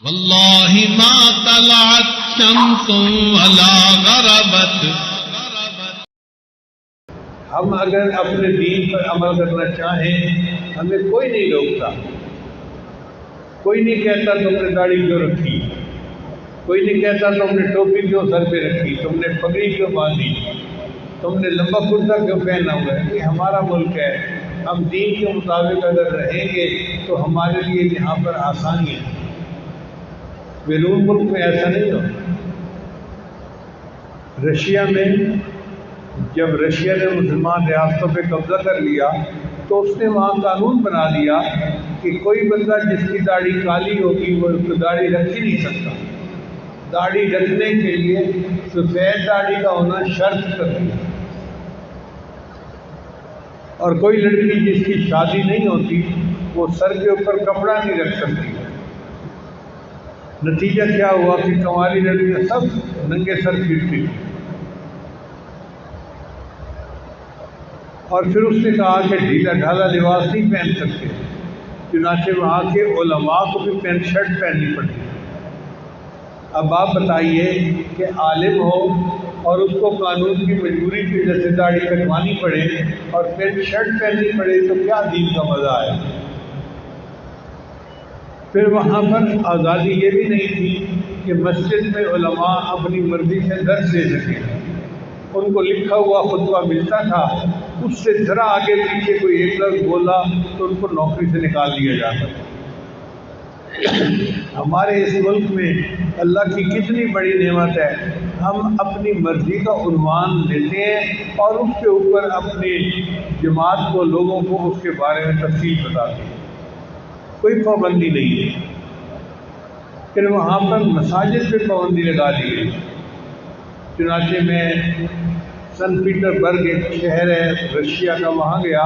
واللہ ما طلعت شمس ولا غربت. ہم اگر اپنے دین پر عمل کرنا چاہیں ہمیں کوئی نہیں روکتا، کوئی نہیں کہتا تم نے داڑھی کیوں رکھی، کوئی نہیں کہتا تم نے ٹوپی کیوں سر پہ رکھی، تم نے پگڑی کیوں باندھی، تم نے لمبا کرتا کیوں پہنا ہوا ہے. یہ ہمارا ملک ہے، ہم دین کے مطابق اگر رہیں گے تو ہمارے لیے یہاں پر آسانی ہے. بیرون ملک میں ایسا نہیں ہوتا. رشیا میں جب رشیا نے مسلمان ریاستوں پہ قبضہ کر لیا تو اس نے وہاں قانون بنا دیا کہ کوئی بندہ جس کی داڑھی کالی ہوگی وہ اس کو داڑھی رکھ ہی نہیں سکتا. داڑھی رکھنے کے لیے سفید داڑھی کا ہونا شرط کر دیا. اور کوئی لڑکی جس کی شادی نہیں ہوتی وہ سر کے اوپر کپڑا نہیں رکھ سکتی. نتیجہ کیا ہوا کہ کنواری لڑکیاں سب ننگے سر پھرتی. اور پھر اس نے کہا کہ ڈھیلا ڈھالا لباس نہیں پہن سکتے، چنانچہ وہاں کے علماء کو بھی پینٹ شرٹ پہننی پڑتی. اب آپ بتائیے کہ عالم ہو اور اس کو قانون کی مجبوری کی وجہ سے داڑھی کٹوانی پڑے اور پینٹ شرٹ پہننی پڑے تو کیا دین کا مزہ آیا. پھر وہاں پر آزادی یہ بھی نہیں تھی کہ مسجد میں علماء اپنی مرضی سے درس دے سکیں. ان کو لکھا ہوا خطبہ ملتا تھا، اس سے ذرا آگے پیچھے کوئی ایک لفظ بولا تو ان کو نوکری سے نکال دیا جاتا تھا. ہمارے اس ملک میں اللہ کی کتنی بڑی نعمت ہے، ہم اپنی مرضی کا عنوان لیتے ہیں اور اس کے اوپر اپنی جماعت کو، لوگوں کو اس کے بارے میں تفصیل بتاتے ہیں. کوئی پابندی نہیں ہے. پھر وہاں پر مساجد پہ پابندی لگا دی گئی. چنانچہ میں سن پیٹر برگ ایک شہر ہے رشیا کا، وہاں گیا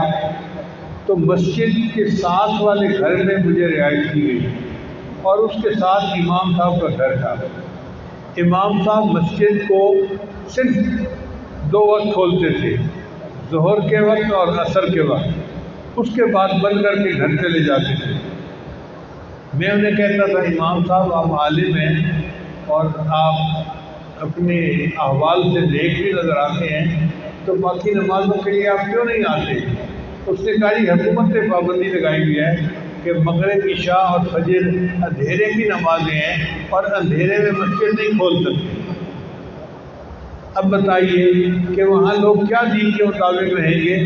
تو مسجد کے ساتھ والے گھر میں مجھے رہائش کی گئی اور اس کے ساتھ امام صاحب کا گھر تھا. امام صاحب مسجد کو صرف 2 وقت کھولتے تھے، ظہر کے وقت اور عصر کے وقت. اس کے بعد بند کر کے گھر چلے جاتے تھے. میں انہیں کہتا تھا امام صاحب آپ عالم ہیں اور آپ اپنے احوال سے نیک بھی نظر آتے ہیں تو باقی نمازوں کے لیے آپ کیوں نہیں آتے؟ اس نے کہا جی حکومت نے پابندی لگائی ہوئی ہے کہ مغرب، عشاء اور فجر اندھیرے کی نمازیں ہیں اور اندھیرے میں مسجد نہیں کھول سکتے. اب بتائیے کہ وہاں لوگ کیا دین کے مطابق رہیں گے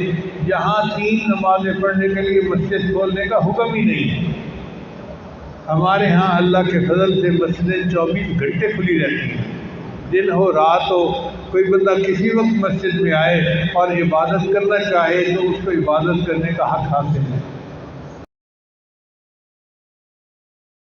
جہاں 3 نمازیں پڑھنے کے لیے مسجد کھولنے کا حکم ہی نہیں ہے. ہمارے ہاں اللہ کے فضل سے مسجدیں 24 گھنٹے کھلی رہتی ہیں، دن ہو رات ہو. کوئی بندہ کسی وقت مسجد میں آئے اور عبادت کرنا چاہے تو اس کو عبادت کرنے کا حق حاصل ہے.